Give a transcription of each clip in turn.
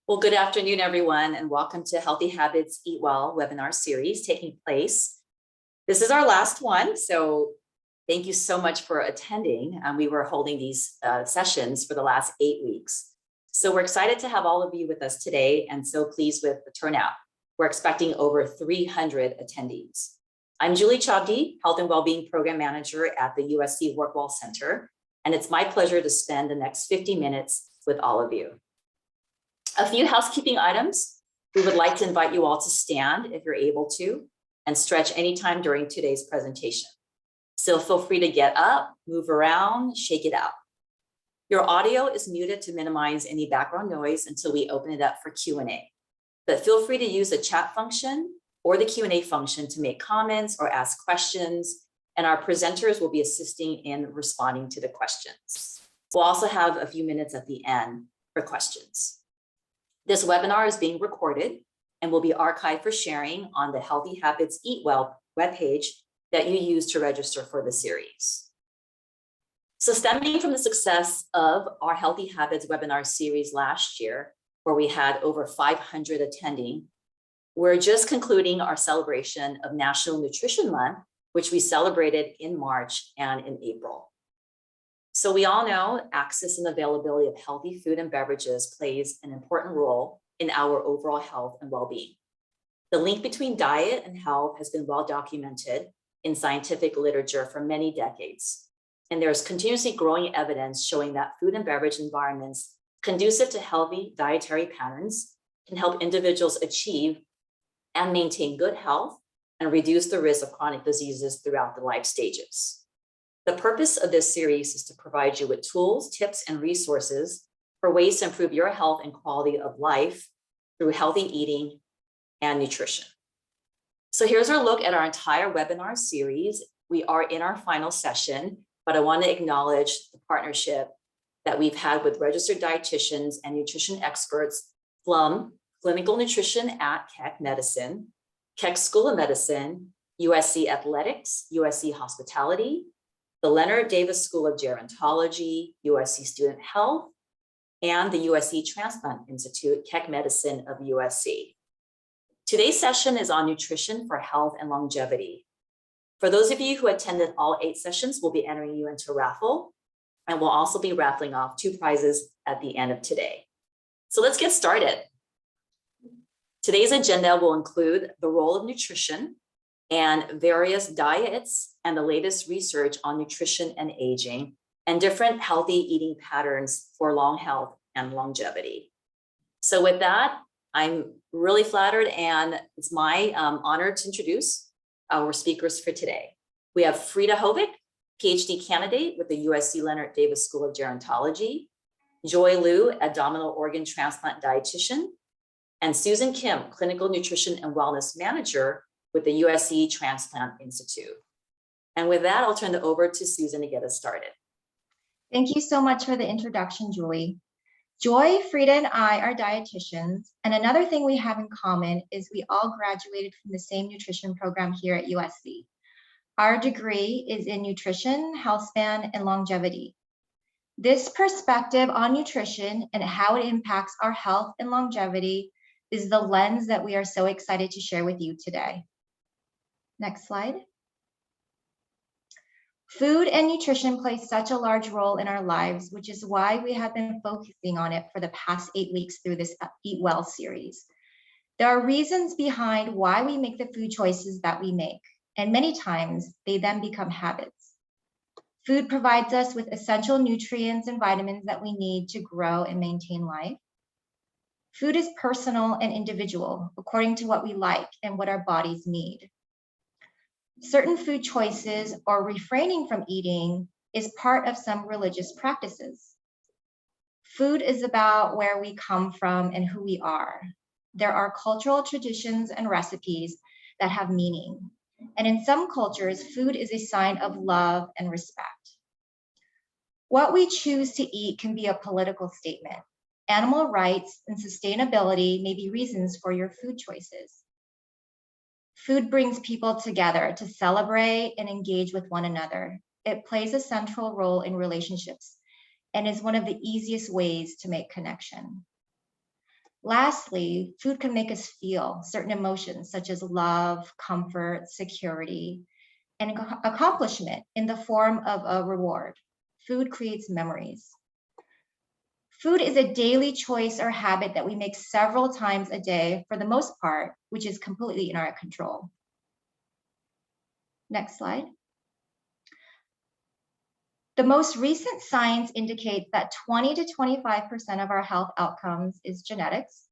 Well, good afternoon, everyone, and welcome to Healthy Habits Eat Well webinar series taking place. This is our last one, so thank you so much for attending. We were holding these sessions for the last 8 weeks. So we're excited to have all of you with us today and so pleased with the turnout. We're expecting over 300 attendees. I'm Julie Chabdi, Health and Wellbeing Program Manager at the USC WorkWell Center, and it's my pleasure to spend the next 50 minutes with all of you. A few housekeeping items. We would like to invite you all to stand if you're able to and stretch anytime during today's presentation. So feel free to get up, move around, shake it out. Your audio is muted to minimize any background noise until we open it up for Q&A. But feel free to use the chat function or the Q&A function to make comments or ask questions, and our presenters will be assisting in responding to the questions. We'll also have a few minutes at the end for questions. This webinar is being recorded and will be archived for sharing on the Healthy Habits Eat Well webpage that you use to register for the series. So stemming from the success of our Healthy Habits webinar series last year, where we had over 500 attending, we're just concluding our celebration of National Nutrition Month, which we celebrated in March and in April. So we all know access and availability of healthy food and beverages plays an important role in our overall health and well-being. The link between diet and health has been well documented in scientific literature for many decades. And there's continuously growing evidence showing that food and beverage environments conducive to healthy dietary patterns can help individuals achieve and maintain good health and reduce the risk of chronic diseases throughout the life stages. The purpose of this series is to provide you with tools, tips, and resources for ways to improve your health and quality of life through healthy eating and nutrition. So here's our look at our entire webinar series. We are in our final session, but I want to acknowledge the partnership that we've had with registered dietitians and nutrition experts from Clinical Nutrition at Keck Medicine, Keck School of Medicine, USC Athletics, USC Hospitality, the Leonard Davis School of Gerontology, USC Student Health, and the USC Transplant Institute, Keck Medicine of USC. Today's session is on nutrition for health and longevity. For those of you who attended all 8 sessions, we'll be entering you into a raffle, and we'll also be raffling off 2 prizes at the end of today. So let's get started. Today's agenda will include the role of nutrition and various diets and the latest research on nutrition and aging and different healthy eating patterns for long health and longevity. So with that, I'm really flattered and it's my honor to introduce our speakers for today. We have Frida Hovig, PhD candidate with the USC Leonard Davis School of Gerontology, Joy Liu, abdominal organ transplant dietitian, and Susan Kim, clinical nutrition and wellness manager with the USC Transplant Institute. And with that, I'll turn it over to Susan to get us started. Thank you so much for the introduction, Julie. Joy, Frida, and I are dietitians, and another thing we have in common is we all graduated from the same nutrition program here at USC. Our degree is in nutrition, health span, and longevity. This perspective on nutrition and how it impacts our health and longevity is the lens that we are so excited to share with you today. Next slide. Food and nutrition play such a large role in our lives, which is why we have been focusing on it for the past 8 weeks through this Eat Well series. There are reasons behind why we make the food choices that we make, and many times they then become habits. Food provides us with essential nutrients and vitamins that we need to grow and maintain life. Food is personal and individual according to what we like and what our bodies need. Certain food choices or refraining from eating is part of some religious practices. Food is about where we come from and who we are. There are cultural traditions and recipes that have meaning. And in some cultures, food is a sign of love and respect. What we choose to eat can be a political statement. Animal rights and sustainability may be reasons for your food choices. Food brings people together to celebrate and engage with one another. It plays a central role in relationships and is one of the easiest ways to make connection. Lastly, food can make us feel certain emotions such as love, comfort, security, and accomplishment in the form of a reward. Food creates memories. Food is a daily choice or habit that we make several times a day for the most part, which is completely in our control. Next slide. The most recent science indicates that 20 to 25% of our health outcomes is genetics,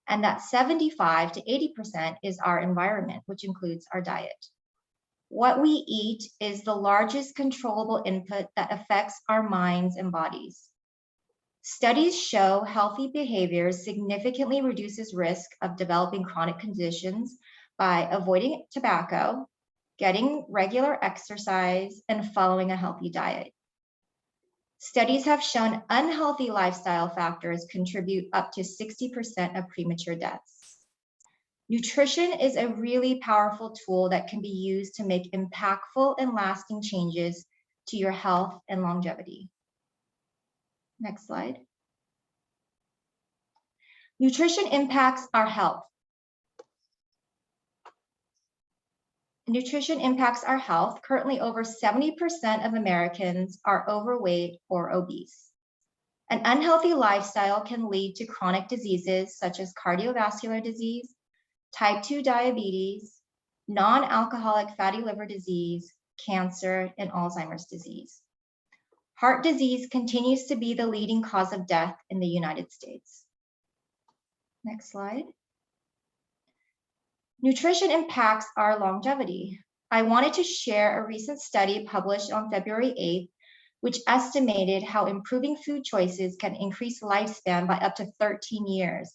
and that 75 to 80% is our environment, which includes our diet. What we eat is the largest controllable input that affects our minds and bodies. Studies show healthy behaviors significantly reduces risk of developing chronic conditions by avoiding tobacco, getting regular exercise, and following a healthy diet. Studies have shown unhealthy lifestyle factors contribute up to 60% of premature deaths. Nutrition is a really powerful tool that can be used to make impactful and lasting changes to your health and longevity. Next slide. Nutrition impacts our health. Nutrition impacts our health. Currently, over 70% of Americans are overweight or obese. An unhealthy lifestyle can lead to chronic diseases such as cardiovascular disease, type 2 diabetes, non-alcoholic fatty liver disease, cancer, and Alzheimer's disease. Heart disease continues to be the leading cause of death in the United States. Next slide. Nutrition impacts our longevity. I wanted to share a recent study published on February 8th, which estimated how improving food choices can increase lifespan by up to 13 years,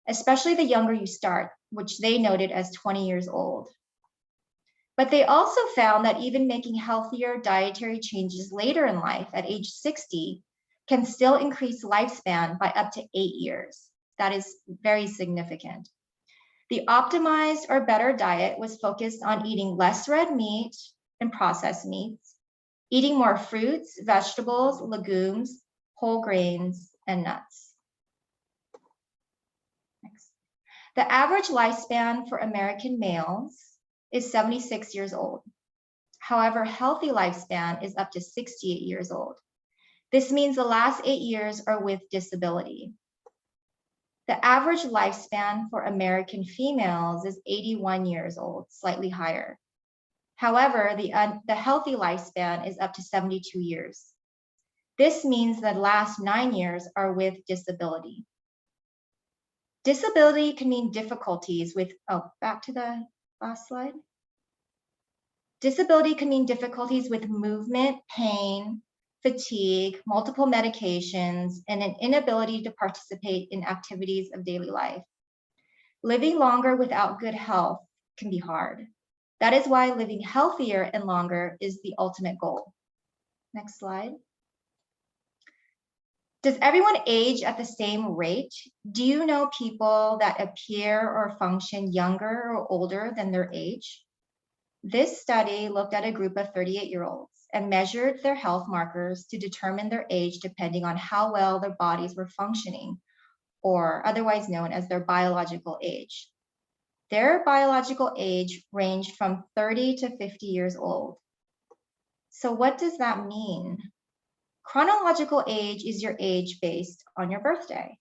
especially the younger you start, which they noted as 20 years old. But they also found that even making healthier dietary changes later in life at age 60 can still increase lifespan by up to 8 years. That is very significant. The optimized or better diet was focused on eating less red meat and processed meats, eating more fruits, vegetables, legumes, whole grains, and nuts. Next. The average lifespan for American males is 76 years old. However, healthy lifespan is up to 68 years old. This means the last 8 years are with disability. The average lifespan for American females is 81 years old, slightly higher. However, the healthy lifespan is up to 72 years. This means the last 9 years are with disability. Disability can mean difficulties with, back to the last slide. Disability can mean difficulties with movement, pain, fatigue, multiple medications, and an inability to participate in activities of daily life. Living longer without good health can be hard. That is why living healthier and longer is the ultimate goal. Next slide. Does everyone age at the same rate? Do you know people that appear or function younger or older than their age? This study looked at a group of 38-year-olds and measured their health markers to determine their age depending on how well their bodies were functioning, or otherwise known as their biological age. Their biological age ranged from 30 to 50 years old. So what does that mean? Chronological age is your age based on your birthday.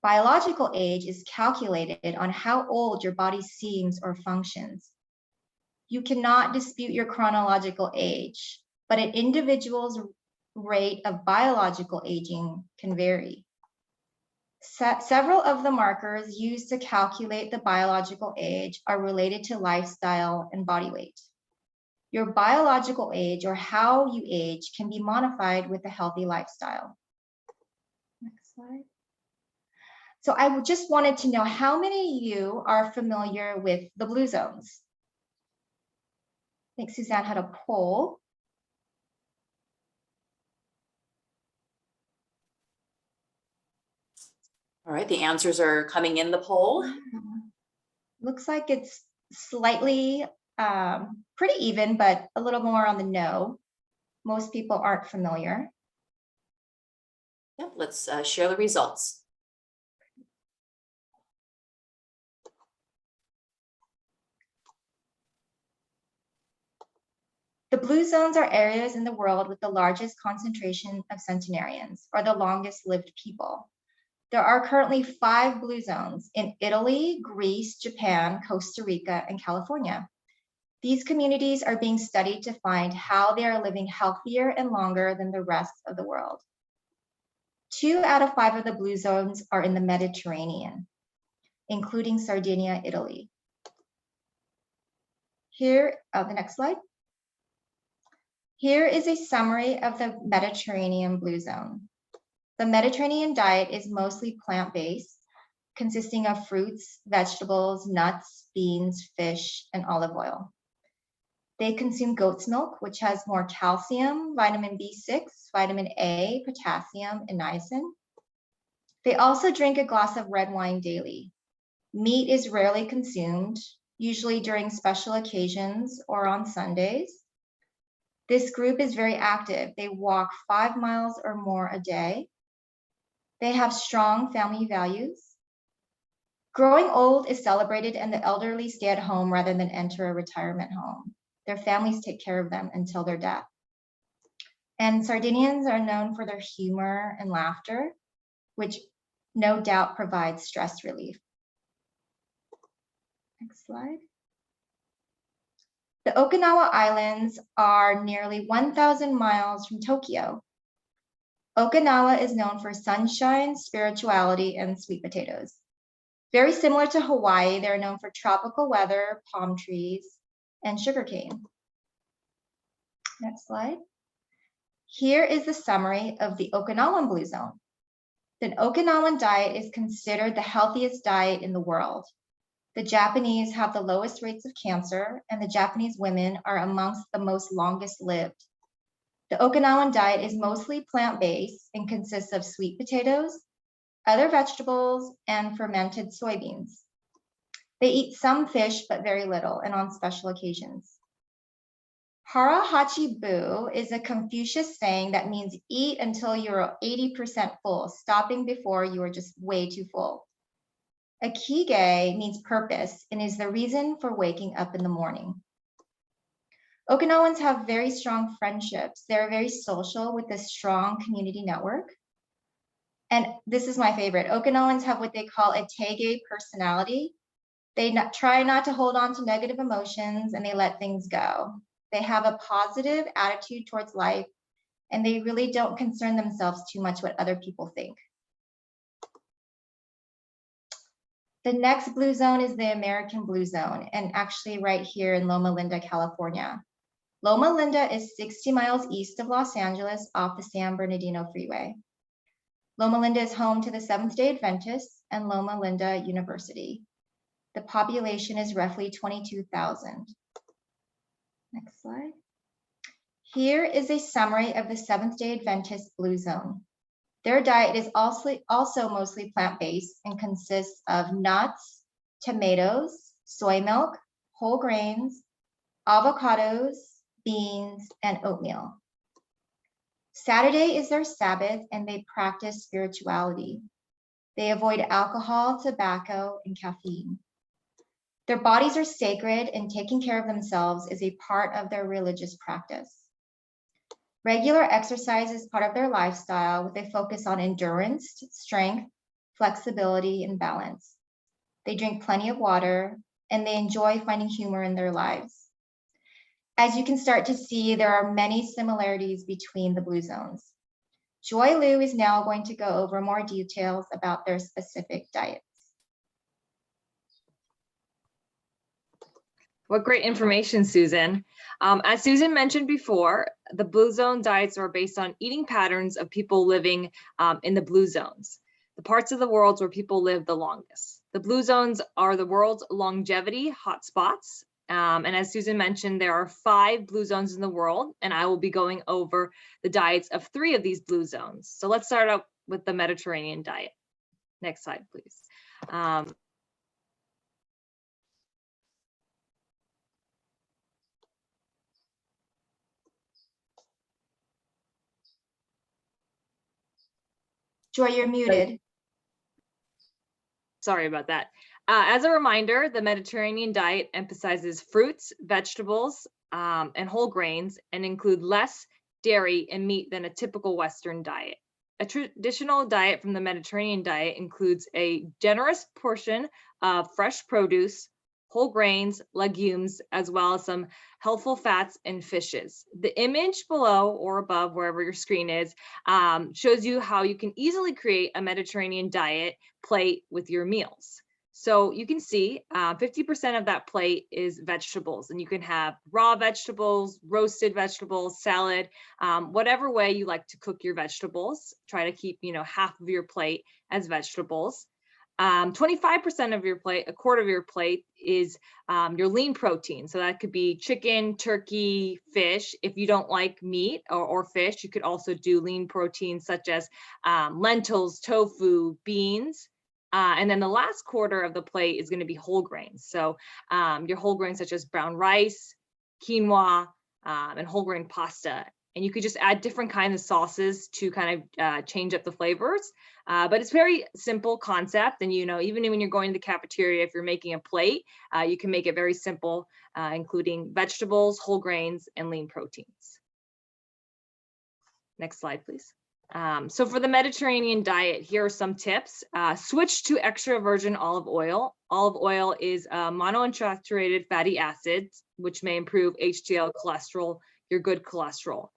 Biological age is calculated on how old your body seems or functions. You cannot dispute your chronological age, but an individual's rate of biological aging can vary. Several of the markers used to calculate the biological age are related to lifestyle and body weight. Your biological age, or how you age, can be modified with a healthy lifestyle. Next slide. So I just wanted to know how many of you are familiar with the blue zones? I think Suzanne had a poll. All right, the answers are coming in the poll. Looks like it's slightly pretty even, but a little more on the no. Most people aren't familiar. Yep, let's share the results. The blue zones are areas in the world with the largest concentration of centenarians, or the longest lived people. There are currently 5 blue zones in Italy, Greece, Japan, Costa Rica, and California. These communities are being studied to find how they are living healthier and longer than the rest of the world. 2 out of 5 of the blue zones are in the Mediterranean, including Sardinia, Italy. Here, the next slide. Here is a summary of the Mediterranean blue zone. The Mediterranean diet is mostly plant-based, consisting of fruits, vegetables, nuts, beans, fish, and olive oil. They consume goat's milk, which has more calcium, vitamin B6, vitamin A, potassium, and niacin. They also drink a glass of red wine daily. Meat is rarely consumed, usually during special occasions or on Sundays. This group is very active. They walk 5 miles or more a day. They have strong family values. Growing old is celebrated, and the elderly stay at home rather than enter a retirement home. Their families take care of them until their death. And Sardinians are known for their humor and laughter, which no doubt provides stress relief. Next slide. The Okinawa Islands are nearly 1,000 miles from Tokyo. Okinawa is known for sunshine, spirituality, and sweet potatoes. Very similar to Hawaii, they're known for tropical weather, palm trees, and sugarcane. Next slide. Here is the summary of the Okinawan Blue Zone. The Okinawan diet is considered the healthiest diet in the world. The Japanese have the lowest rates of cancer, and the Japanese women are amongst the most longest lived. The Okinawan diet is mostly plant-based and consists of sweet potatoes, other vegetables, and fermented soybeans. They eat some fish, but very little, and on special occasions. Hara Hachi Bu is a Confucius saying that means eat until you're 80% full, stopping before you are just way too full. Akige means purpose and is the reason for waking up in the morning. Okinawans have very strong friendships. They're very social with a strong community network. And this is my favorite. Okinawans have what they call a Teige personality. They try not to hold on to negative emotions, and they let things go. They have a positive attitude towards life, and they really don't concern themselves too much what other people think. The next blue zone is the American Blue Zone, and actually right here in Loma Linda, California. Loma Linda is 60 miles east of Los Angeles off the San Bernardino Freeway. Loma Linda is home to the Seventh-day Adventists and Loma Linda University. The population is roughly 22,000. Next slide. Here is a summary of the Seventh-day Adventist Blue Zone. Their diet is also mostly plant-based and consists of nuts, tomatoes, soy milk, whole grains, avocados, beans, and oatmeal. Saturday is their Sabbath, and they practice spirituality. They avoid alcohol, tobacco, and caffeine. Their bodies are sacred, and taking care of themselves is a part of their religious practice. Regular exercise is part of their lifestyle with a focus on endurance, strength, flexibility, and balance. They drink plenty of water, and they enjoy finding humor in their lives. As you can start to see, there are many similarities between the blue zones. Joy Liu is now going to go over more details about their specific diets. What great information, Susan. As Susan mentioned before, the blue zone diets are based on eating patterns of people living in the blue zones, the parts of the world where people live the longest. The blue zones are the world's longevity hotspots. And as Susan mentioned, there are 5 blue zones in the world, and I will be going over the diets of 3 of these blue zones. So let's start out with the Mediterranean diet. Next slide, please. Joy, you're muted. Sorry about that. As a reminder, the Mediterranean diet emphasizes fruits, vegetables, and whole grains, and include less dairy and meat than a typical Western diet. A traditional diet from the Mediterranean diet includes a generous portion of fresh produce, whole grains, legumes, as well as some healthful fats and fishes. The image below or above, wherever your screen is, shows you how you can easily create a Mediterranean diet plate with your meals. So you can see 50% of that plate is vegetables, and you can have raw vegetables, roasted vegetables, salad, whatever way you like to cook your vegetables. Try to keep, half of your plate as vegetables. 25% of your plate, a quarter of your plate, is your lean protein. So that could be chicken, turkey, fish. If you don't like meat or fish, you could also do lean proteins such as lentils, tofu, beans. And then the last quarter of the plate is going to be whole grains. So your whole grains such as brown rice, quinoa, and whole grain pasta. And you could just add different kinds of sauces to kind of change up the flavors. But it's very simple concept. And, even when you're going to the cafeteria, if you're making a plate, you can make it very simple, including vegetables, whole grains, and lean proteins. Next slide, please. So for the Mediterranean diet, here are some tips. Switch to extra virgin olive oil. Olive oil is monounsaturated fatty acids, which may improve HDL cholesterol, your good cholesterol.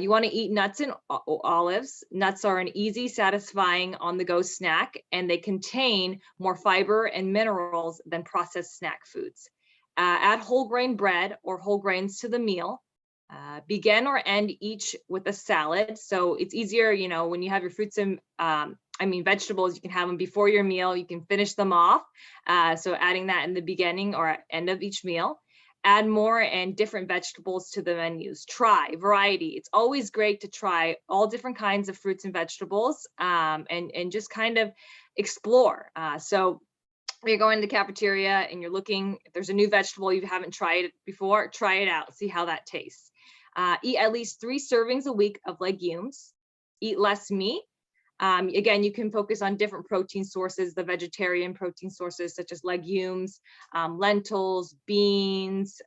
You want to eat nuts and olives. Nuts are an easy, satisfying on-the-go snack, and they contain more fiber and minerals than processed snack foods. Add whole grain bread or whole grains to the meal. Begin or end each with a salad. So it's easier, when you have your fruits and vegetables, you can have them before your meal. You can finish them off. So adding that in the beginning or end of each meal. Add more and different vegetables to the menus. Try variety. It's always great to try all different kinds of fruits and vegetables, and just kind of explore. So if you're going to the cafeteria and you're looking, if there's a new vegetable you haven't tried it before, try it out, see how that tastes. Eat at least 3 servings a week of legumes. Eat less meat. Again, you can focus on different protein sources, the vegetarian protein sources such as legumes, lentils, beans,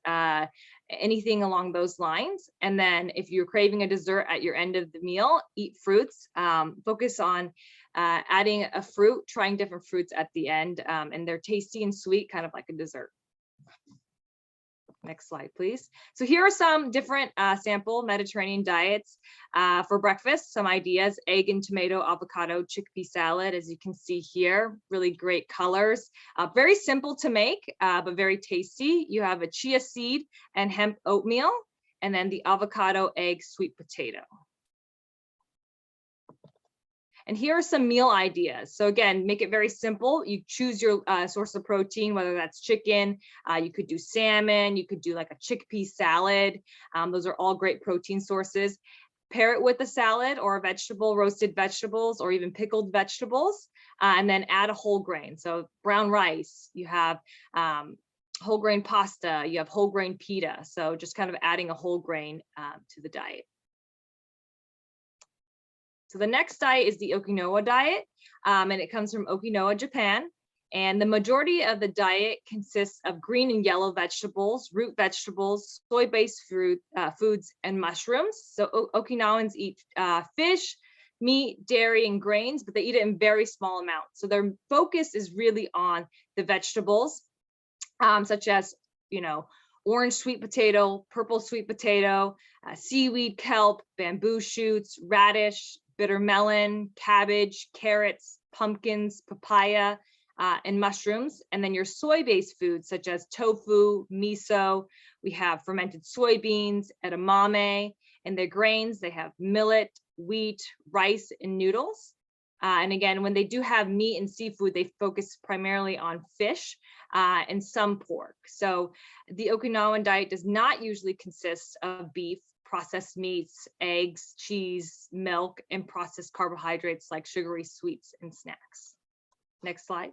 anything along those lines. And then if you're craving a dessert at your end of the meal, eat fruits. Focus on adding a fruit, trying different fruits at the end, and they're tasty and sweet, kind of like a dessert. Next slide, please. So here are some different sample Mediterranean diets for breakfast. Some ideas: egg and tomato, avocado, chickpea salad, as you can see here. Really great colors. Very simple to make, but very tasty. You have a chia seed and hemp oatmeal, and then the avocado, egg, sweet potato. And here are some meal ideas. So again, make it very simple. You choose your source of protein, whether that's chicken, you could do salmon, you could do like a chickpea salad. Those are all great protein sources. Pair it with a salad or a vegetable, roasted vegetables, or even pickled vegetables, and then add a whole grain. So brown rice, you have whole grain pasta, you have whole grain pita. So just kind of adding a whole grain to the diet. So the next diet is the Okinawa diet, and it comes from Okinawa, Japan. And the majority of the diet consists of green and yellow vegetables, root vegetables, soy-based foods, and mushrooms. So Okinawans eat fish, meat, dairy, and grains, but they eat it in very small amounts. So their focus is really on the vegetables, such as, orange sweet potato, purple sweet potato, seaweed, kelp, bamboo shoots, radish, bitter melon, cabbage, carrots, pumpkins, papaya, and mushrooms. And then your soy-based foods such as tofu, miso, we have fermented soybeans, edamame, and their grains, they have millet, wheat, rice, and noodles. And again, when they do have meat and seafood, they focus primarily on fish and some pork. So the Okinawan diet does not usually consist of beef, processed meats, eggs, cheese, milk, and processed carbohydrates like sugary sweets and snacks. Next slide.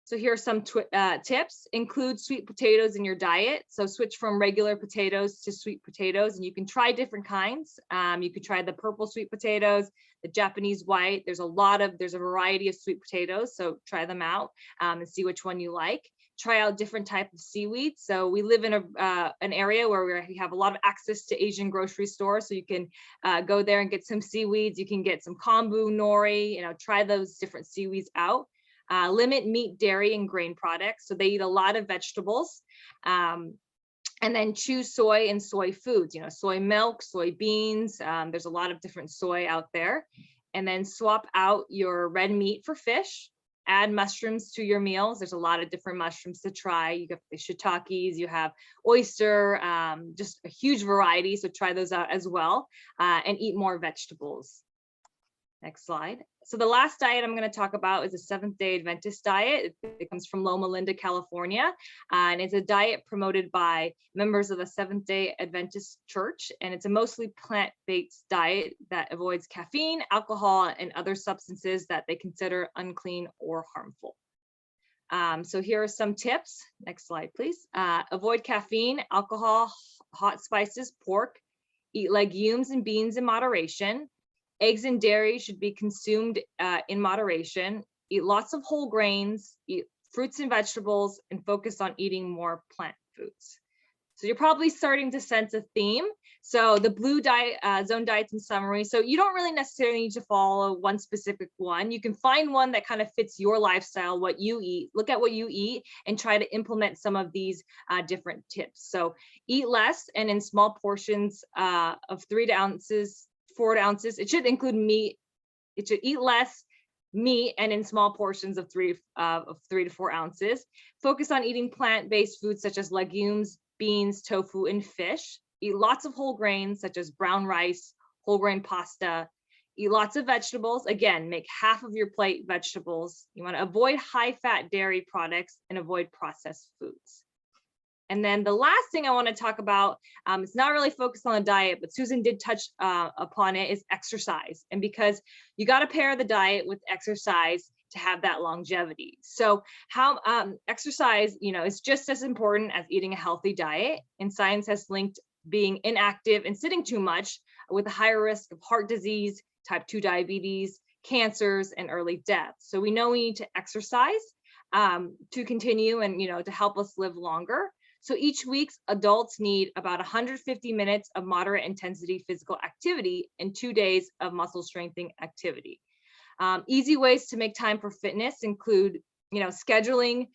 So here are some tips. Include sweet potatoes in your diet. So switch from regular potatoes to sweet potatoes, and you can try different kinds. You could try the purple sweet potatoes, the Japanese white. There's a variety of sweet potatoes, so try them out and see which one you like. try out different type of seaweed. So we live in an area where we have a lot of access to Asian grocery stores. So you can go there and get some seaweeds. You can get some kombu, nori, try those different seaweeds out. Limit meat, dairy, and grain products. So they eat a lot of vegetables. And then choose soy and soy foods, soy milk, soybeans. There's a lot of different soy out there. And then swap out your red meat for fish. Add mushrooms to your meals. There's a lot of different mushrooms to try. You got the shiitakes, you have oyster, just a huge variety. So try those out as well, and eat more vegetables. Next slide. So the last diet I'm going to talk about is a Seventh-day Adventist diet. It comes from Loma Linda, California, and it's a diet promoted by members of the Seventh-day Adventist Church, and it's a mostly plant-based diet that avoids caffeine, alcohol, and other substances that they consider unclean or harmful. So here are some tips. Next slide, please. Avoid caffeine, alcohol, hot spices, pork. Eat legumes and beans in moderation. Eggs and dairy should be consumed in moderation. Eat lots of whole grains, eat fruits and vegetables, and focus on eating more plant foods. So you're probably starting to sense a theme. So the Blue Zone diets in summary. So you don't really necessarily need to follow one specific one. You can find one that kind of fits your lifestyle, what you eat. Look at what you eat and try to implement some of these different tips. So eat less and in small portions of 3 ounces. 4 ounces. It should include meat. It should eat less meat and in small portions of 3 to 4 ounces. Focus on eating plant-based foods such as legumes, beans, tofu, and fish. Eat lots of whole grains such as brown rice, whole grain pasta. Eat lots of vegetables. Again, make half of your plate vegetables. You want to avoid high-fat dairy products and avoid processed foods. And then the last thing I want to talk about, it's not really focused on the diet, but Susan did touch upon it, is exercise. And because you got to pair the diet with exercise to have that longevity. So how exercise, is just as important as eating a healthy diet. And science has linked being inactive and sitting too much with a higher risk of heart disease, type 2 diabetes, cancers, and early death. So we know we need to exercise to continue and, to help us live longer. So each week, adults need about 150 minutes of moderate intensity physical activity and 2 days of muscle strengthening activity. Easy ways to make time for fitness include, scheduling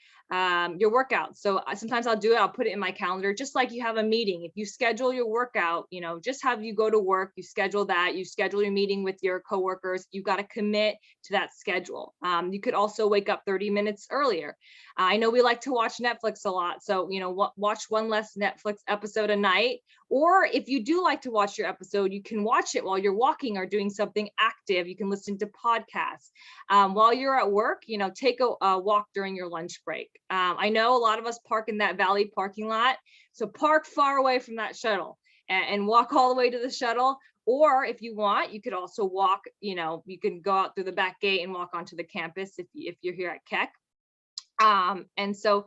your workout. So sometimes I'll do it, I'll put it in my calendar, just like you have a meeting. If you schedule your workout, just have you go to work, you schedule that, you schedule your meeting with your coworkers, you got to commit to that schedule. You could also wake up 30 minutes earlier. I know we like to watch Netflix a lot. So, watch one less Netflix episode a night. Or if you do like to watch your episode, you can watch it while you're walking or doing something active. You can listen to podcasts. While you're at work, take a walk during your lunch break. I know a lot of us park in that Valley parking lot. So park far away from that shuttle and walk all the way to the shuttle. Or if you want, you could also walk, you can go out through the back gate and walk onto the campus if you're here at Keck. And also,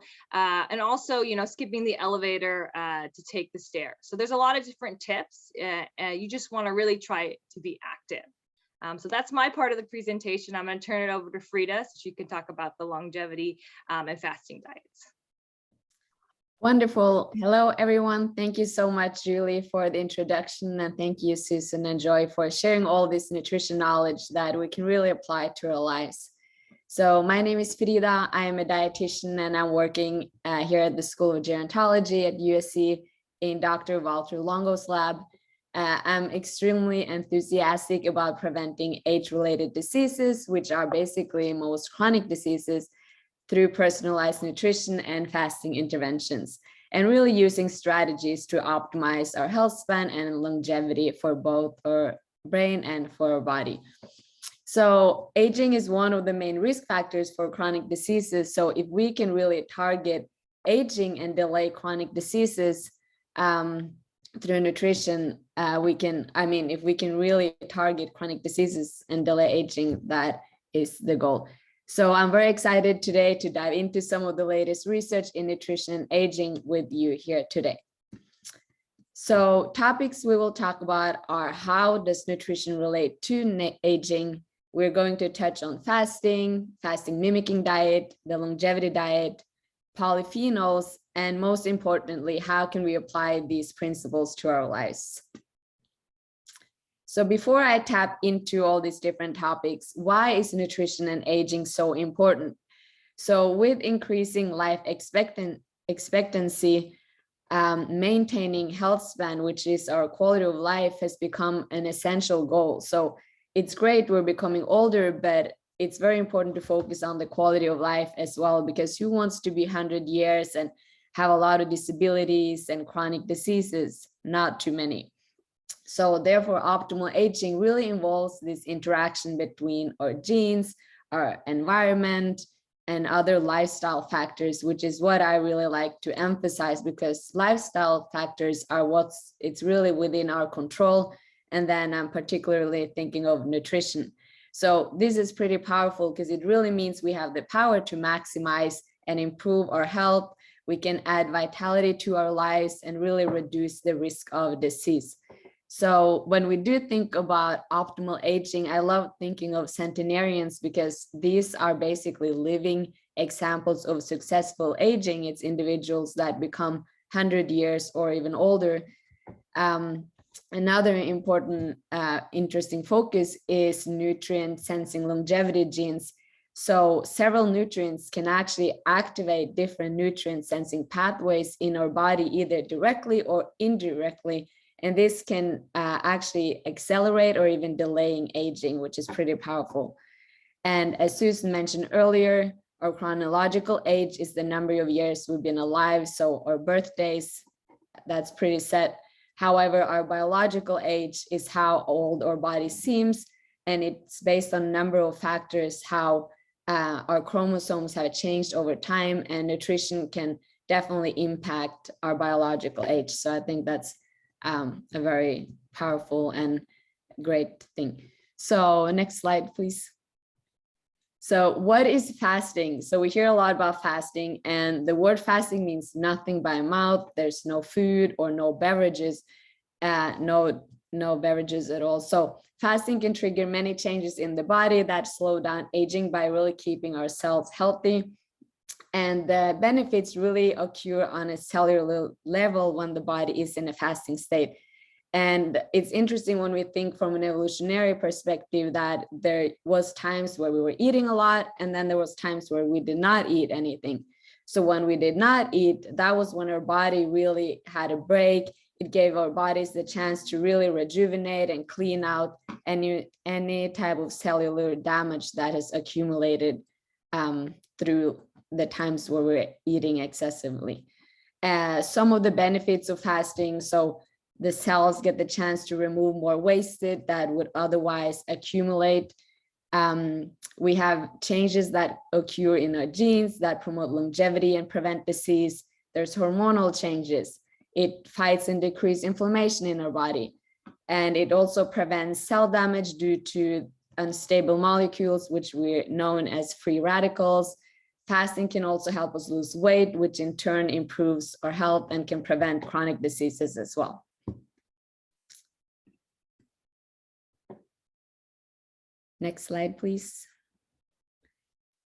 skipping the elevator to take the stairs. So there's a lot of different tips. You just want to really try to be active. So that's my part of the presentation. I'm going to turn it over to Frida so she can talk about the longevity and fasting diets. Wonderful. Hello, everyone. Thank you so much, Julie, for the introduction. And thank you, Susan and Joy, for sharing all this nutrition knowledge that we can really apply to our lives. So my name is Frida. I am a dietitian and I'm working here at the School of Gerontology at USC in Dr. Walter Longo's lab. I'm extremely enthusiastic about preventing age-related diseases, which are basically most chronic diseases, through personalized nutrition and fasting interventions, and really using strategies to optimize our health span and longevity for both our brain and for our body. So aging is one of the main risk factors for chronic diseases. So if we can really target aging and delay chronic diseases through nutrition, if we can really target chronic diseases and delay aging, that is the goal. So I'm very excited today to dive into some of the latest research in nutrition and aging with you here today. So topics we will talk about are: how does nutrition relate to aging? We're going to touch on fasting, fasting mimicking diet, the longevity diet, polyphenols, and most importantly, how can we apply these principles to our lives? So before I tap into all these different topics, why is nutrition and aging so important? So with increasing life expectancy, maintaining health span, which is our quality of life, has become an essential goal. So it's great we're becoming older, but it's very important to focus on the quality of life as well, because who wants to be 100 years and have a lot of disabilities and chronic diseases? Not too many. So therefore, optimal aging really involves this interaction between our genes, our environment, and other lifestyle factors, which is what I really like to emphasize, because lifestyle factors are it's really within our control. And then I'm particularly thinking of nutrition. So this is pretty powerful because it really means we have the power to maximize and improve our health. We can add vitality to our lives and really reduce the risk of disease. So when we do think about optimal aging, I love thinking of centenarians, because these are basically living examples of successful aging. It's individuals that become 100 years or even older. Another important, interesting focus is nutrient sensing longevity genes. So several nutrients can actually activate different nutrient sensing pathways in our body, either directly or indirectly. And this can actually accelerate or even delaying aging, which is pretty powerful. And as Susan mentioned earlier, our chronological age is the number of years we've been alive. So our birthdays, that's pretty set. However, our biological age is how old our body seems. And it's based on a number of factors, how our chromosomes have changed over time, and nutrition can definitely impact our biological age. So I think that's a very powerful and great thing. So next slide, please. So what is fasting? So we hear a lot about fasting, and the word fasting means nothing by mouth. There's no food or no beverages, no beverages at all. So fasting can trigger many changes in the body that slow down aging by really keeping our cells healthy. And the benefits really occur on a cellular level when the body is in a fasting state. And it's interesting when we think from an evolutionary perspective that there was times where we were eating a lot, and then there was times where we did not eat anything. So when we did not eat, that was when our body really had a break. It gave our bodies the chance to really rejuvenate and clean out any type of cellular damage that has accumulated through the times where we're eating excessively. Some of the benefits of fasting, so the cells get the chance to remove more wasted that would otherwise accumulate. We have changes that occur in our genes that promote longevity and prevent disease. There's hormonal changes. It fights and decreases inflammation in our body. And it also prevents cell damage due to unstable molecules, which we're known as free radicals. Fasting can also help us lose weight, which in turn improves our health and can prevent chronic diseases as well. Next slide, please.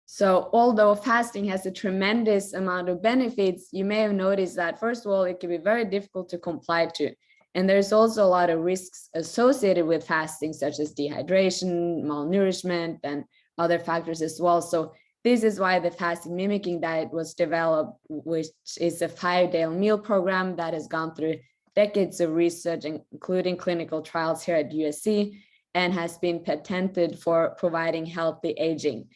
So although fasting has a tremendous amount of benefits, you may have noticed that, first of all, it can be very difficult to comply to. And there's also a lot of risks associated with fasting, such as dehydration, malnourishment, and other factors as well. So this is why the fasting mimicking diet was developed, which is a 5-day meal program that has gone through decades of research, including clinical trials here at USC, and has been patented for providing healthy aging.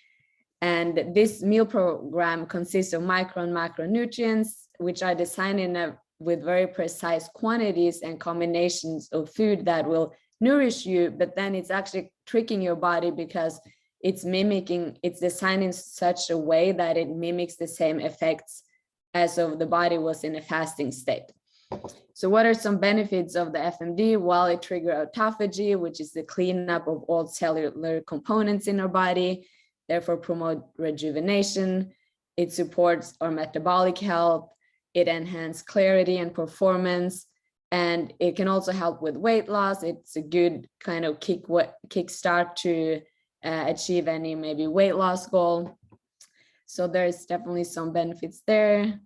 And this meal program consists of micro and macronutrients, which are designed with very precise quantities and combinations of food that will nourish you, but then it's actually tricking your body because it's designed in such a way that it mimics the same effects as if the body was in a fasting state. So what are some benefits of the FMD? Well, it triggers autophagy, which is the cleanup of all cellular components in our body, therefore promote rejuvenation. It supports our metabolic health. It enhances clarity and performance, and it can also help with weight loss. It's a good kind of kickstart to achieve any maybe weight loss goal. So there's definitely some benefits there.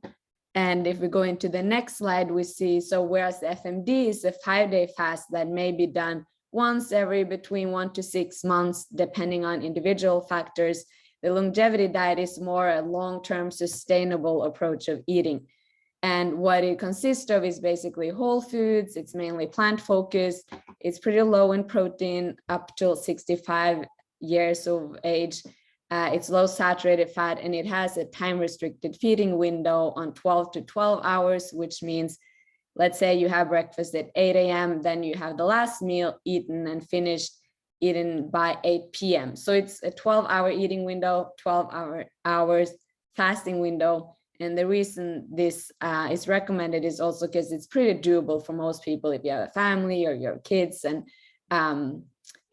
And if we go into the next slide, we see, so whereas the FMD is a 5-day fast that may be done once every between 1 to 6 months, depending on individual factors, the longevity diet is more a long-term sustainable approach of eating. And what it consists of is basically whole foods. It's mainly plant focused. It's pretty low in protein up till 65 years of age. It's low saturated fat, and it has a time restricted feeding window on 12 to 12 hours, which means, let's say you have breakfast at 8 a.m., then you have the last meal eaten and finished eaten by 8 p.m. So it's a 12-hour eating window, 12 hours fasting window. And the reason this is recommended is also because it's pretty doable for most people if you have a family or your kids, and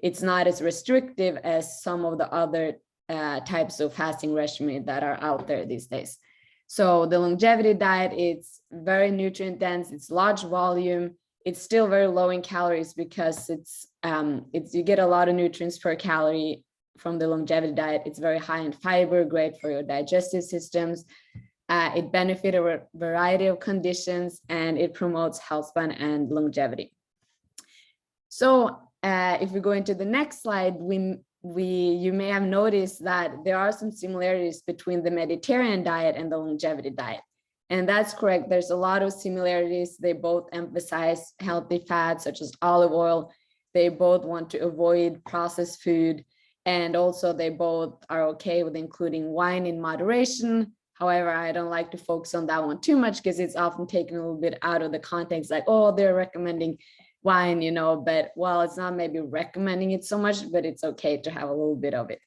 it's not as restrictive as some of the other types of fasting regimen that are out there these days. So the longevity diet, it's very nutrient dense, it's large volume, it's still very low in calories because it's you get a lot of nutrients per calorie from the longevity diet. It's very high in fiber, great for your digestive systems. It benefits a variety of conditions, and it promotes health span and longevity. So if we go into the next slide, you may have noticed that there are some similarities between the Mediterranean diet and the longevity diet. And that's correct. There's a lot of similarities. They both emphasize healthy fats such as olive oil. They both want to avoid processed food. And also they both are okay with including wine in moderation. However, I don't like to focus on that one too much because it's often taken a little bit out of the context, like, oh, they're recommending wine, but well, it's not maybe recommending it so much, but it's okay to have a little bit of it.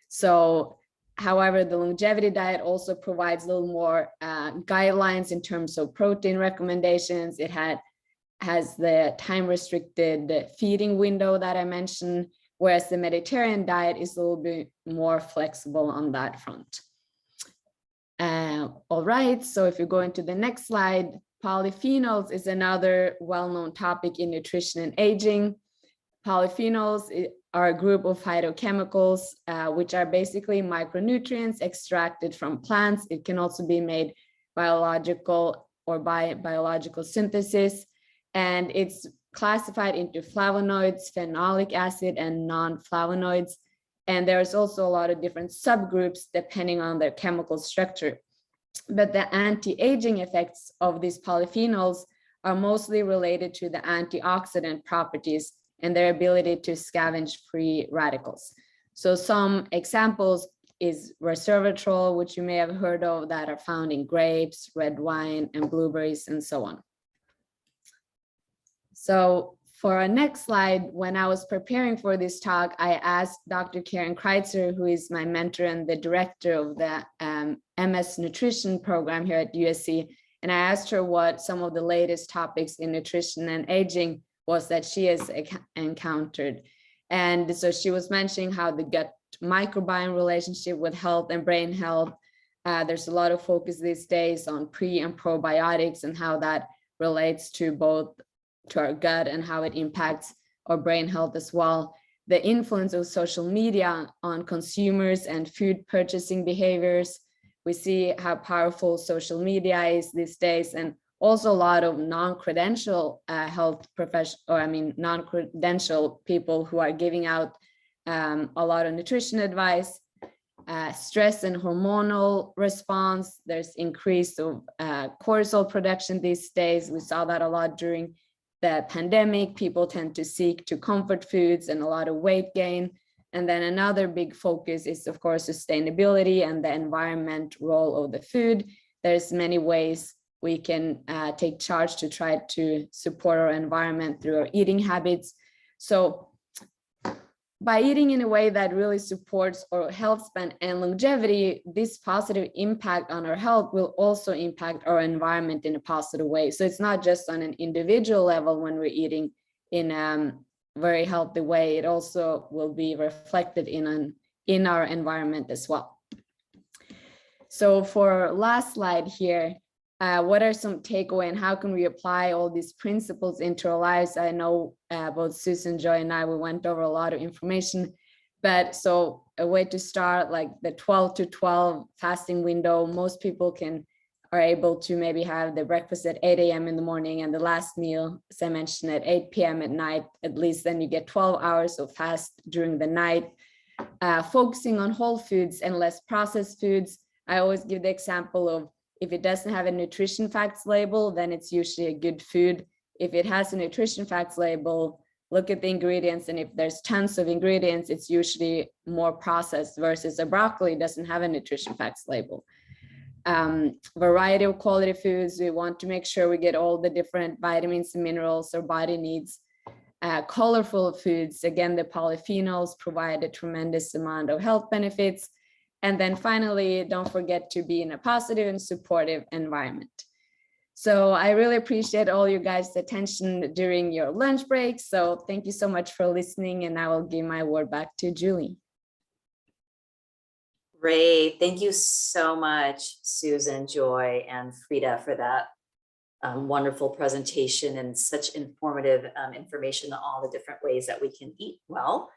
So, however, the longevity diet also provides a little more guidelines in terms of protein recommendations. It has the time restricted feeding window that I mentioned, whereas the Mediterranean diet is a little bit more flexible on that front. All right, so if you go into the next slide, polyphenols is another well-known topic in nutrition and aging. Polyphenols are a group of phytochemicals, which are basically micronutrients extracted from plants. It can also be made biological or by biological synthesis. And it's classified into flavonoids, phenolic acid, and non-flavonoids. And there's also a lot of different subgroups depending on their chemical structure. But the anti-aging effects of these polyphenols are mostly related to the antioxidant properties and their ability to scavenge free radicals. So some examples is resveratrol, which you may have heard of, that are found in grapes, red wine, and blueberries, and so on. So for our next slide, when I was preparing for this talk, I asked Dr. Karen Kreitzer, who is my mentor and the director of the MS Nutrition program here at USC, and I asked her what some of the latest topics in nutrition and aging was that she has encountered. And so she was mentioning how the gut microbiome relationship with health and brain health. There's a lot of focus these days on pre and probiotics and how that relates to both to our gut and how it impacts our brain health as well. The influence of social media on consumers and food purchasing behaviors. We see how powerful social media is these days, and also a lot of non-credential health professionals, non-credential people who are giving out a lot of nutrition advice. Stress and hormonal response. There's increase of cortisol production these days. We saw that a lot during the pandemic. People tend to seek to comfort foods and a lot of weight gain. And then another big focus is, of course, sustainability and the environment role of the food. There's many ways we can take charge to try to support our environment through our eating habits. So by eating in a way that really supports our health span and longevity, this positive impact on our health will also impact our environment in a positive way. So it's not just on an individual level when we're eating in a very healthy way, it also will be reflected in our environment as well. So for our last slide here, what are some takeaway and how can we apply all these principles into our lives? I know both Susan, Joy, and I, we went over a lot of information, But so a way to start, like the 12 to 12 fasting window, most people are able to maybe have their breakfast at 8 a.m. in the morning and the last meal, as I mentioned, at 8 p.m. at night. At least then you get 12 hours of fast during the night, focusing on whole foods and less processed foods. I always give the example of, if it doesn't have a nutrition facts label, then it's usually a good food. If it has a nutrition facts label, look at the ingredients, and if there's tons of ingredients, it's usually more processed, versus a broccoli doesn't have a nutrition facts label. Variety of quality foods. We want to make sure we get all the different vitamins and minerals our body needs. Colorful foods, again, the polyphenols provide a tremendous amount of health benefits. And then finally, don't forget to be in a positive and supportive environment. So I really appreciate all you guys' attention during your lunch break. So thank you so much for listening, and I will give my word back to Julie. Great. Thank you so much, Susan, Joy, and Frida, for that wonderful presentation and such informative information on all the different ways that we can eat well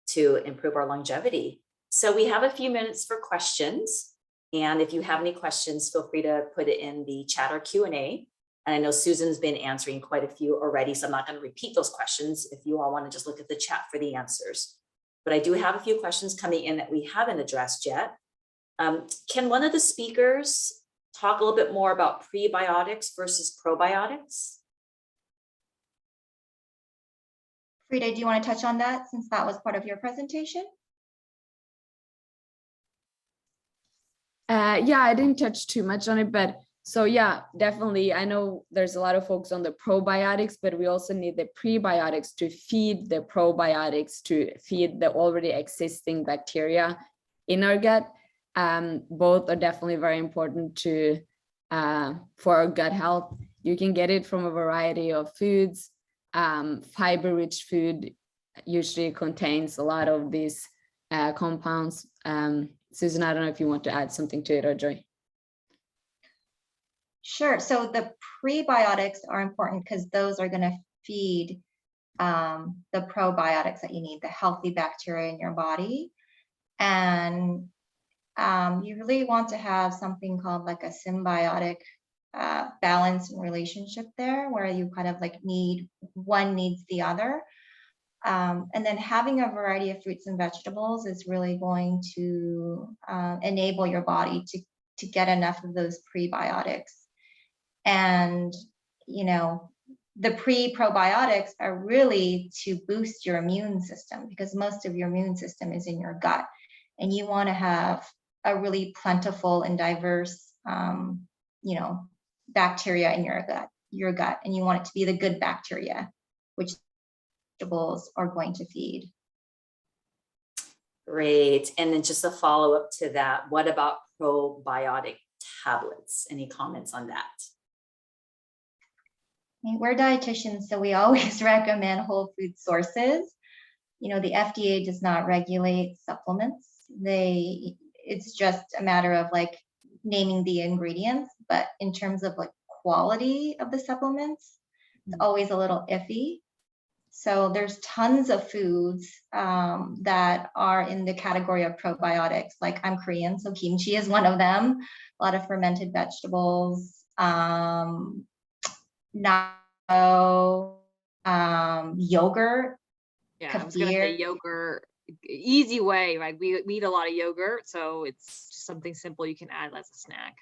to improve our longevity. So we have a few minutes for questions. And if you have any questions, feel free to put it in the chat or Q&A. And I know Susan's been answering quite a few already, so I'm not going to repeat those questions if you all want to just look at the chat for the answers. But I do have a few questions coming in that we haven't addressed yet. Can one of the speakers talk a little bit more about prebiotics versus probiotics? Frida, do you want to touch on that since that was part of your presentation? Yeah, I didn't touch too much on it, but so yeah, definitely. I know there's a lot of focus on the probiotics, but we also need the prebiotics to feed the probiotics, to feed the already existing bacteria in our gut. Both are definitely very important to for our gut health. You can get it from a variety of foods. Fiber-rich food usually contains a lot of these compounds. Susan, I don't know if you want to add something to it, or Joy. Sure. So the prebiotics are important because those are going to feed the probiotics that you need, the healthy bacteria in your body. And you really want to have something called like a symbiotic balance and relationship there, where you kind of like one needs the other. And then having a variety of fruits and vegetables is really going to enable your body to get enough of those prebiotics. And, you know, the probiotics are really to boost your immune system, because most of your immune system is in your gut. And you want to have a really plentiful and diverse, you know, bacteria in your gut, and you want it to be the good bacteria, which vegetables are going to feed. Great. And then just a follow-up to that, what about probiotic tablets? Any comments on that? We're dietitians, so we always recommend whole food sources. You know, the FDA does not regulate supplements. It's just a matter of like naming the ingredients, but in terms of like quality of the supplements, it's always a little iffy. So there's tons of foods that are in the category of probiotics. Like, I'm Korean, so kimchi is one of them. A lot of fermented vegetables, yogurt. Yeah, I was gonna say yogurt. Easy way, right? We eat a lot of yogurt, so it's just something simple you can add as a snack.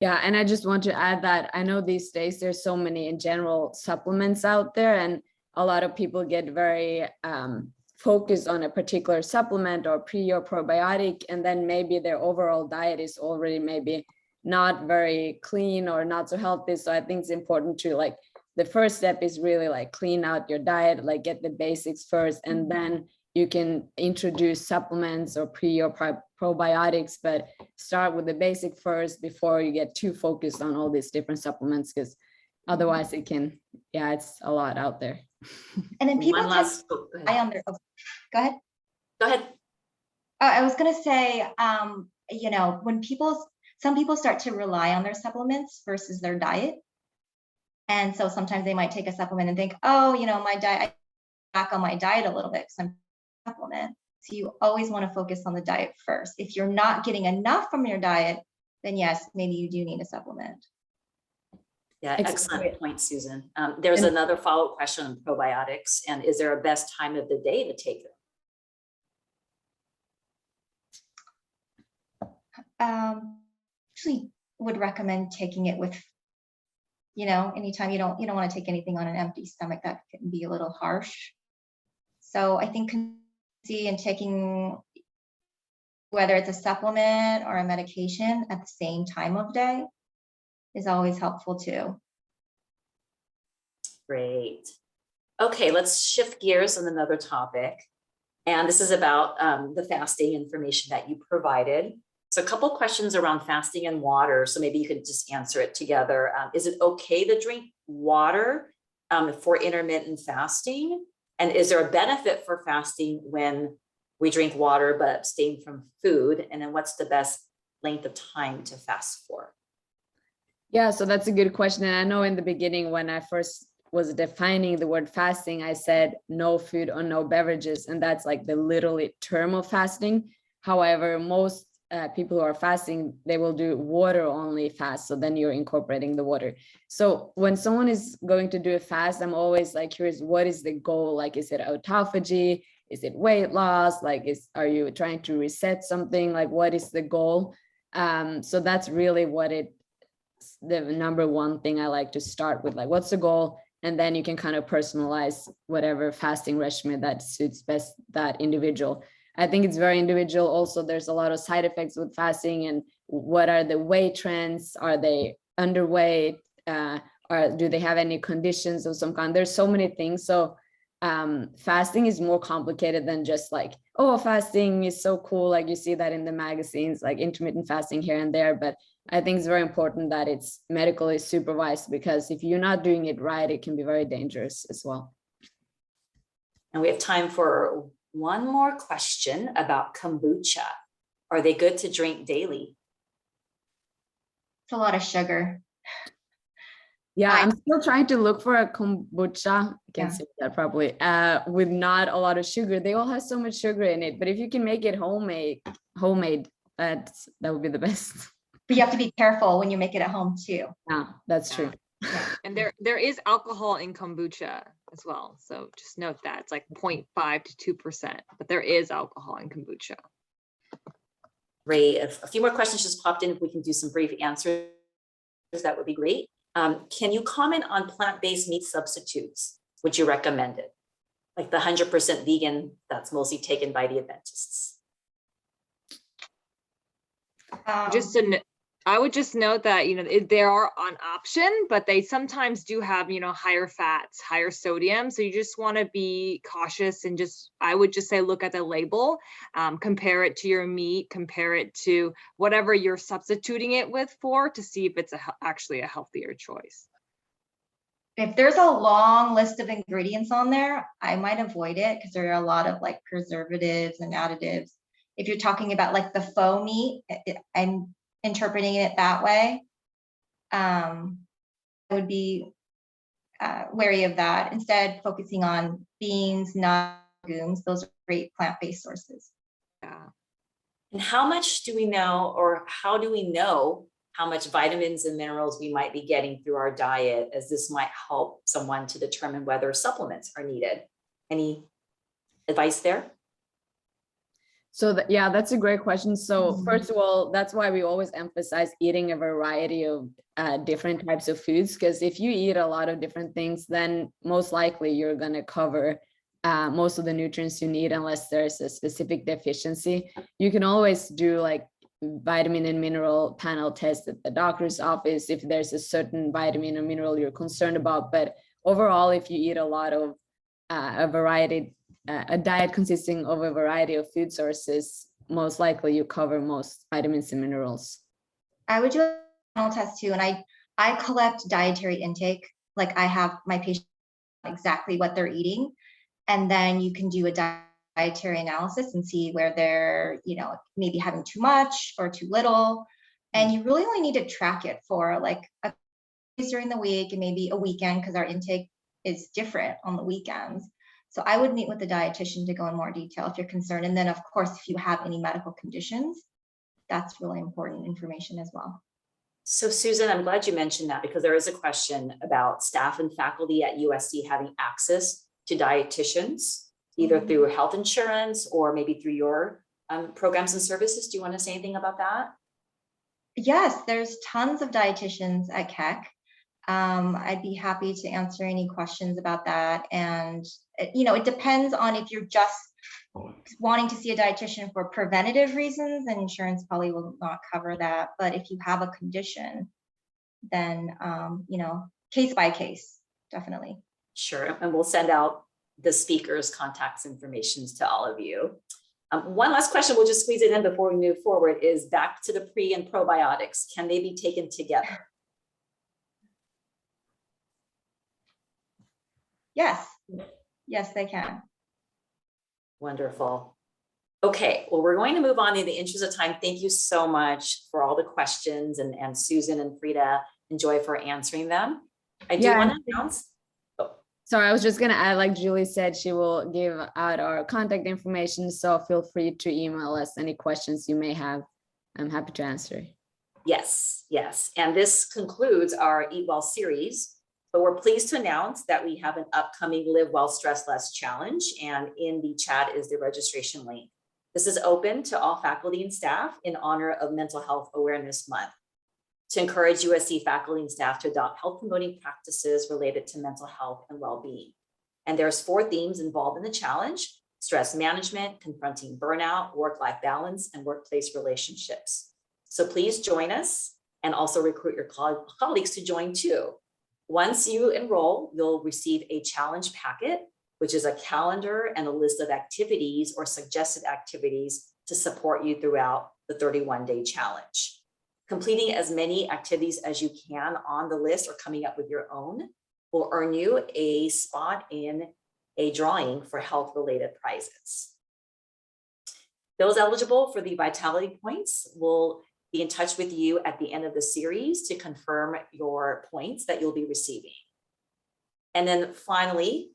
Yeah, and I just want to add that I know these days there's so many in general supplements out there, and a lot of people get very focused on a particular supplement or pre or probiotic, and then maybe their overall diet is already maybe not very clean or not so healthy. So I think it's important to, like, the first step is really like clean out your diet, like get the basics first, and then you can introduce supplements or pre or probiotics, but start with the basic first before you get too focused on all these different supplements, because otherwise it can, yeah, it's a lot out there. And then people One last, go ahead. Go ahead. Go ahead. I was going to say, you know, when some people start to rely on their supplements versus their diet. And so sometimes they might take a supplement and think, oh, you know, my diet, I back on my diet a little bit because I'm supplement. So you always want to focus on the diet first. If you're not getting enough from your diet, then yes, maybe you do need a supplement. Yeah, Exactly. excellent point, Susan. There's And- another follow-up question on probiotics, and is there a best time of the day to take them? Actually would recommend taking it with, anytime you don't want to take anything on an empty stomach, that can be a little harsh. So I think consistency in taking, whether it's a supplement or a medication at the same time of day, is always helpful too. Great. Okay, let's shift gears on another topic. And this is about the fasting information that you provided. So a couple questions around fasting and water. So maybe you could just answer it together. Is it okay to drink water for intermittent fasting? And is there a benefit for fasting when we drink water but abstain from food? And then what's the best length of time to fast for? Yeah, so that's a good question. And I know in the beginning when I first was defining the word fasting, I said no food or no beverages, and that's like the literally term of fasting. However, most people who are fasting, they will do water only fast. So then you're incorporating the water. So when someone is going to do a fast, I'm always like curious, what is the goal? Like, is it autophagy? Is it weight loss? Like, are you trying to reset something? Like, what is the goal? So that's really the number one thing I like to start with, like, what's the goal? And then you can kind of personalize whatever fasting regimen that suits best that individual. I think it's very individual. Also, there's a lot of side effects with fasting, and what are the weight trends? Are they underweight? Or do they have any conditions of some kind? There's so many things. So fasting is more complicated than just like, oh, fasting is so cool. Like you see that in the magazines, like intermittent fasting here and there. But I think it's very important that it's medically supervised, because if you're not doing it right, it can be very dangerous as well. And we have time for one more question about kombucha. Are they good to drink daily? It's a lot of sugar. Yeah, I'm still trying to look for a kombucha. I can't say that probably. With not a lot of sugar. They all have so much sugar in it. But if you can make it homemade, that would be the best. But you have to be careful when you make it at home too. Yeah, that's true. And there is alcohol in kombucha as well. So just note that it's like 0.5 to 2%, but there is alcohol in kombucha. Great. A few more questions just popped in. If we can do some brief answers, that would be great. Can you comment on plant-based meat substitutes? Would you recommend it? Like the 100% vegan that's mostly taken by the Adventists. I would just note that, they are an option, but they sometimes do have, higher fats, higher sodium. So you just want to be cautious and I would just say, look at the label, compare it to your meat, compare it to whatever you're substituting it with to see if it's actually a healthier choice. If there's a long list of ingredients on there, I might avoid it because there are a lot of like preservatives and additives. If you're talking about like the faux meat, I'm interpreting it that way. I would be wary of that. Instead, focusing on beans, nuts, legumes. Those are great plant-based sources. Yeah. And how much do we know, or how do we know how much vitamins and minerals we might be getting through our diet, as this might help someone to determine whether supplements are needed? Any advice there? So that's a great question. So first of all, that's why we always emphasize eating a variety of different types of foods, because if you eat a lot of different things, then most likely you're going to cover most of the nutrients you need, unless there's a specific deficiency. You can always do like vitamin and mineral panel test at the doctor's office if there's a certain vitamin or mineral you're concerned about. But overall, if you eat a lot of a diet consisting of a variety of food sources, most likely you cover most vitamins and minerals. I would do a panel test too, and I collect dietary intake. Like I have my patients exactly what they're eating, and then you can do a dietary analysis and see where they're, maybe having too much or too little. And you really only need to track it for like a days during the week and maybe a weekend, because our intake is different on the weekends. So I would meet with the dietitian to go in more detail if you're concerned. And then of course, if you have any medical conditions, that's really important information as well. So Susan, I'm glad you mentioned that because there is a question about staff and faculty at USC having access to dietitians, either through health insurance or maybe through your programs and services. Do you want to say anything about that? Yes, there's tons of dietitians at Keck. I'd be happy to answer any questions about that. And, it depends on if you're just wanting to see a dietitian for preventative reasons, and insurance probably will not cover that. But if you have a condition, then, case by case, definitely. Sure, and we'll send out the speaker's contacts information to all of you. One last question, we'll just squeeze it in before we move forward, is back to the pre and probiotics. Can they be taken together? Yes, yes, they can. Wonderful. Okay, well, we're going to move on in the interest of time. Thank you so much for all the questions, and Susan and Frida and Joy for answering them. I do want to announce. So I was just gonna add, like Julie said, she will give out our contact information. So feel free to email us any questions you may have. I'm happy to answer. Yes, yes. And this concludes our Eat Well series, but we're pleased to announce that we have an upcoming Live Well, Stress Less challenge, and in the chat is the registration link. This is open to all faculty and staff in honor of Mental Health Awareness Month, to encourage USC faculty and staff to adopt health promoting practices related to mental health and well-being. And there's 4 themes involved in the challenge: stress management, confronting burnout, work-life balance, and workplace relationships. So please join us and also recruit your colleagues to join too. Once you enroll, you'll receive a challenge packet, which is a calendar and a list of activities or suggested activities to support you throughout the 31-day challenge. Completing as many activities as you can on the list or coming up with your own will earn you a spot in a drawing for health-related prizes. Those eligible for the Vitality Points will be in touch with you at the end of the series to confirm your points that you'll be receiving. And then finally,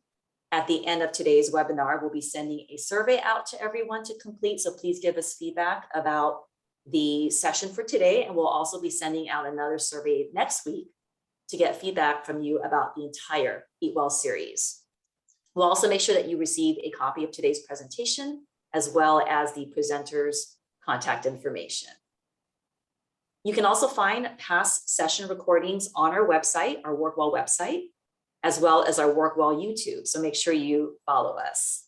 at the end of today's webinar, we'll be sending a survey out to everyone to complete. So please give us feedback about the session for today, and we'll also be sending out another survey next week to get feedback from you about the entire Eat Well series. We'll also make sure that you receive a copy of today's presentation, as well as the presenter's contact information. You can also find past session recordings on our website, our WorkWell website, as well as our WorkWell YouTube. So make sure you follow us.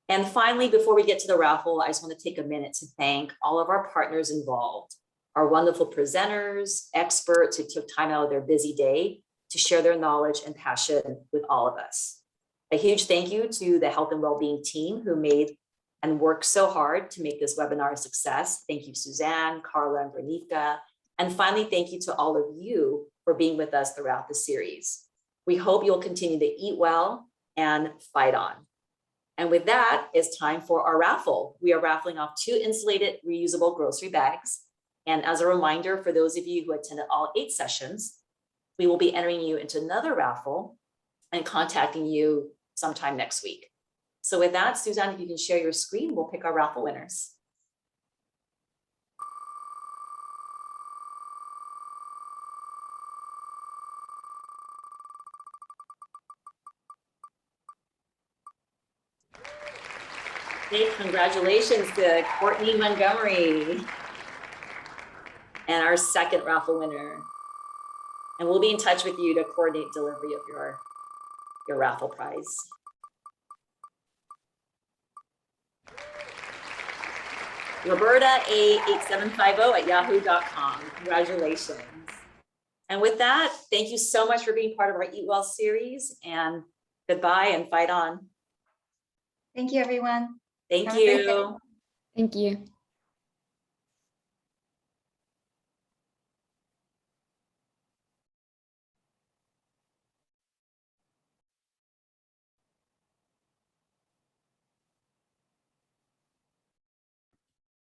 And finally, before we get to the raffle, I just want to take a minute to thank all of our partners involved, our wonderful presenters, experts who took time out of their busy day to share their knowledge and passion with all of us. A huge thank you to the health and wellbeing team who made and worked so hard to make this webinar a success. Thank you, Suzanne, Carla, and Vernika. And finally, thank you to all of you for being with us throughout the series. We hope you'll continue to eat well and fight on. And with that, it's time for our raffle. We are raffling off 2 insulated reusable grocery bags. And as a reminder, for those of you who attended all 8 sessions, we will be entering you into another raffle and contacting you sometime next week. So with that, Suzanne, if you can share your screen, we'll pick our raffle winners. Hey, congratulations to Courtney Montgomery and our second raffle winner. And we'll be in touch with you to coordinate delivery of your raffle prize. Roberta A8750@yahoo.com. Congratulations. And with that, thank you so much for being part of our Eat Well series, and goodbye and fight on. Thank you, everyone. Thank Have a great day. you. Thank you.